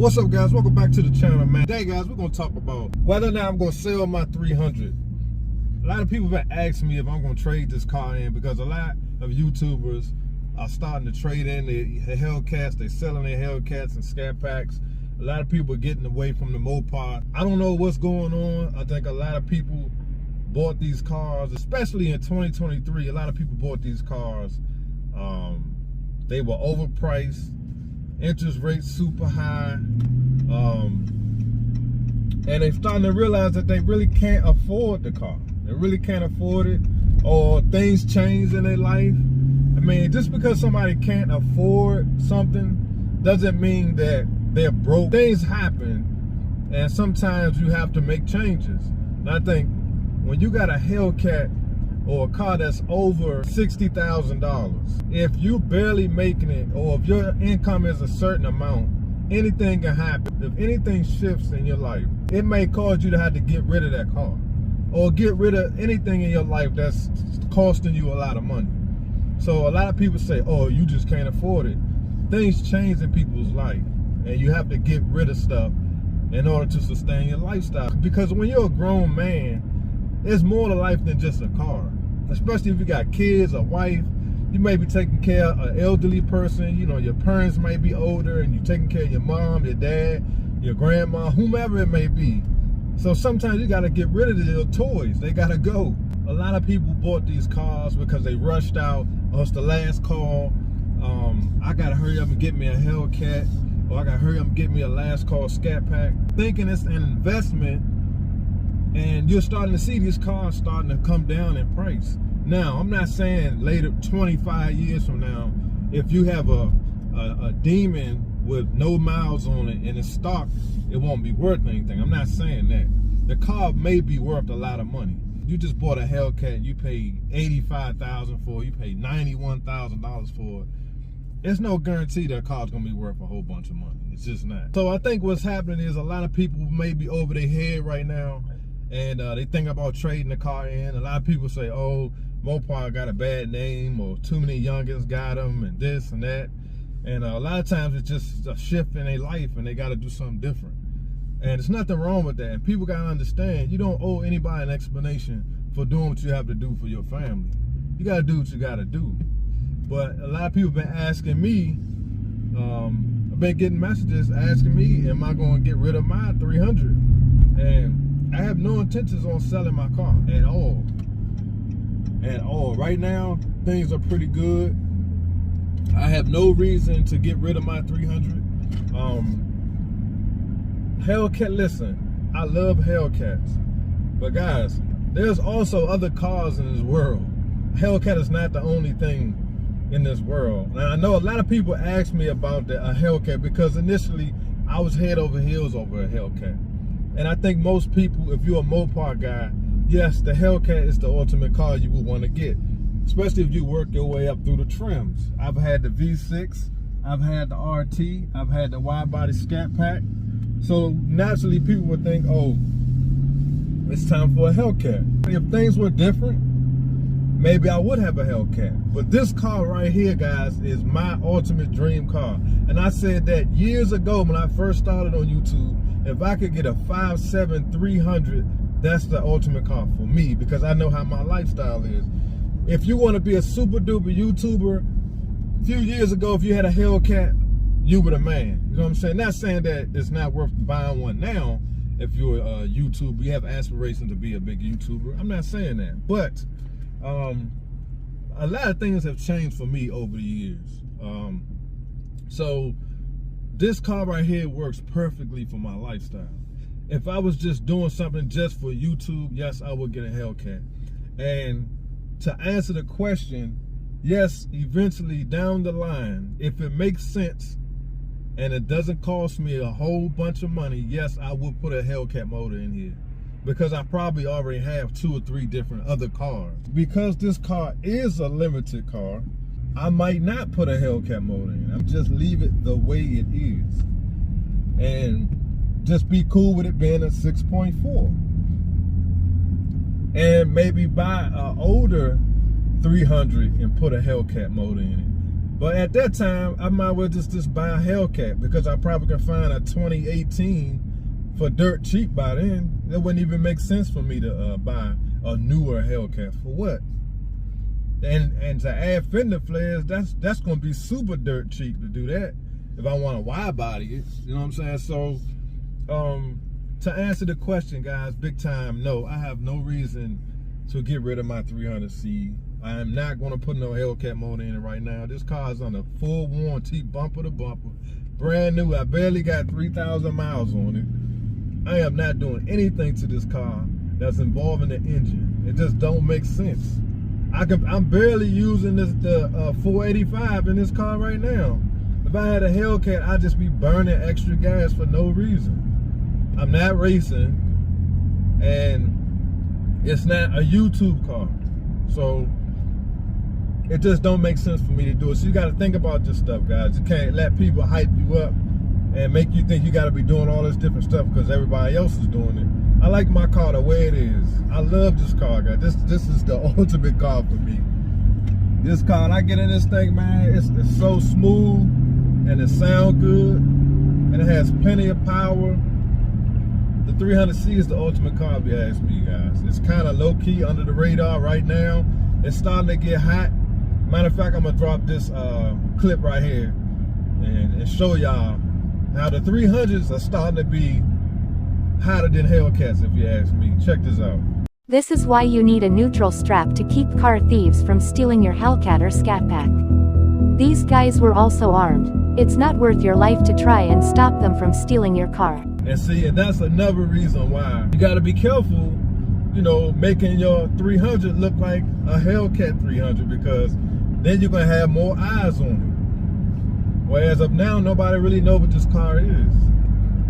What's up, guys? Welcome back to the channel, man. Today, guys, we're going to talk about whether or not I'm going to sell my 300. A lot of people have been asking me if I'm going to trade this car in, because a lot of YouTubers are starting to trade in the Hellcats. They're selling their Hellcats and scat packs. A lot of people are getting away from the Mopar. I don't know what's going on. I think a lot of people bought these cars, especially in 2023. A lot of people bought these cars. They were overpriced. Interest rates super high, and they're starting to realize that they really can't afford the car. They really can't afford it, or things change in their life. I mean, just because somebody can't afford something doesn't mean that they're broke. Things happen, and sometimes you have to make changes. And I think when you got a Hellcat or a car that's over $60,000, if you barely making it, or if your income is a certain amount, anything can happen. If anything shifts in your life, it may cause you to have to get rid of that car, or get rid of anything in your life that's costing you a lot of money. So a lot of people say, oh, you just can't afford it. Things change in people's life, and you have to get rid of stuff in order to sustain your lifestyle. Because when you're a grown man, it's more to life than just a car. Especially if you got kids, a wife, you may be taking care of an elderly person. You know, your parents might be older, and you're taking care of your mom, your dad, your grandma, whomever it may be. So sometimes you gotta get rid of your toys. They gotta go. A lot of people bought these cars because they rushed out. Oh, it's the last call. I gotta hurry up and get me a Hellcat, or I gotta hurry up and get me a last call scat pack, thinking it's an investment. And you're starting to see these cars starting to come down in price. Now, I'm not saying later, 25 years from now, if you have a Demon with no miles on it and it's stock, it won't be worth anything. I'm not saying that. The car may be worth a lot of money. You just bought a Hellcat, you paid $85,000 for it, you paid $91,000 for it. There's no guarantee that car's gonna be worth a whole bunch of money. It's just not. So I think what's happening is a lot of people may be over their head right now, and they think about trading the car in. A lot of people say, oh, Mopar got a bad name, or too many youngins got them, and this and that. And a lot of times it's just a shift in their life, and they got to do something different. And there's nothing wrong with that. And people got to understand, you don't owe anybody an explanation for doing what you have to do for your family. You got to do what you got to do. But a lot of people have been asking me, I've been getting messages asking me, am I going to get rid of my 300? And I have no intentions on selling my car at all. At all. Right now, things are pretty good. I have no reason to get rid of my 300. Hellcat, listen, I love Hellcats. But guys, there's also other cars in this world. Hellcat is not the only thing in this world. Now, I know a lot of people ask me about a Hellcat, because initially I was head over heels over a Hellcat. And I think most people, if you're a Mopar guy, yes, the Hellcat is the ultimate car you would want to get, especially if you work your way up through the trims. I've had the V6, I've had the RT, I've had the wide body scat pack. So naturally people would think, oh, it's time for a Hellcat. If things were different, maybe I would have a Hellcat. But this car right here, guys, is my ultimate dream car. And I said that years ago when I first started on YouTube. If I could get a 5.7 300, that's the ultimate car for me, because I know how my lifestyle is. If you want to be a super duper YouTuber, a few years ago, if you had a Hellcat, you were the man. You know what I'm saying? Not saying that it's not worth buying one now. If you're a YouTuber, you have aspirations to be a big YouTuber. I'm not saying that. But a lot of things have changed for me over the years. So this car right here works perfectly for my lifestyle. If I was just doing something just for YouTube, yes, I would get a Hellcat. And to answer the question, yes, eventually down the line, if it makes sense and it doesn't cost me a whole bunch of money, yes, I would put a Hellcat motor in here, because I probably already have 2 or 3 different other cars. Because this car is a limited car, I might not put a Hellcat motor in. I'll just leave it the way it is, and just be cool with it being a 6.4. And maybe buy an older 300 and put a Hellcat motor in it. But at that time, I might well just buy a Hellcat, because I probably can find a 2018 for dirt cheap by then. It wouldn't even make sense for me to buy a newer Hellcat. For what? And to add fender flares, that's gonna be super dirt cheap to do that if I want to wide body it. You know what I'm saying? So to answer the question, guys, big time, no, I have no reason to get rid of my 300C. I am not going to put no Hellcat motor in it right now. This car is on a full warranty, bumper to bumper, brand new. I barely got 3,000 miles on it. I am not doing anything to this car that's involving the engine. It just don't make sense. I'm barely using the 485 in this car right now. If I had a Hellcat, I'd just be burning extra gas for no reason. I'm not racing, and it's not a YouTube car. So it just don't make sense for me to do it. So you got to think about this stuff, guys. You can't let people hype you up and make you think you got to be doing all this different stuff because everybody else is doing it. I like my car the way it is. I love this car, guys. This is the ultimate car for me. This car, when I get in this thing, man, it's so smooth, and it sounds good, and it has plenty of power. The 300C is the ultimate car, if you ask me, guys. It's kind of low-key under the radar right now. It's starting to get hot. Matter of fact, I'm gonna drop this clip right here and show y'all how the 300s are starting to be hotter than Hellcats, if you ask me. Check this out. This is why you need a neutral strap to keep car thieves from stealing your Hellcat or Scat Pack. These guys were also armed. It's not worth your life to try and stop them from stealing your car. And see, and that's another reason why you got to be careful, you know, making your 300 look like a Hellcat 300, because then you're going to have more eyes on it. Whereas of now, nobody really knows what this car is.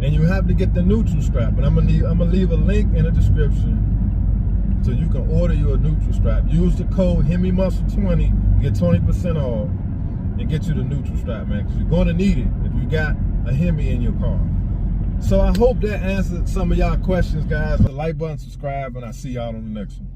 And you have to get the neutral strap. And I'm gonna leave a link in the description so you can order you a neutral strap. Use the code HemiMuscle20, get 20% off, and get you the neutral strap, man, because you're going to need it if you got a Hemi in your car. So I hope that answered some of y'all questions, guys. Like button, subscribe, and I'll see y'all on the next one.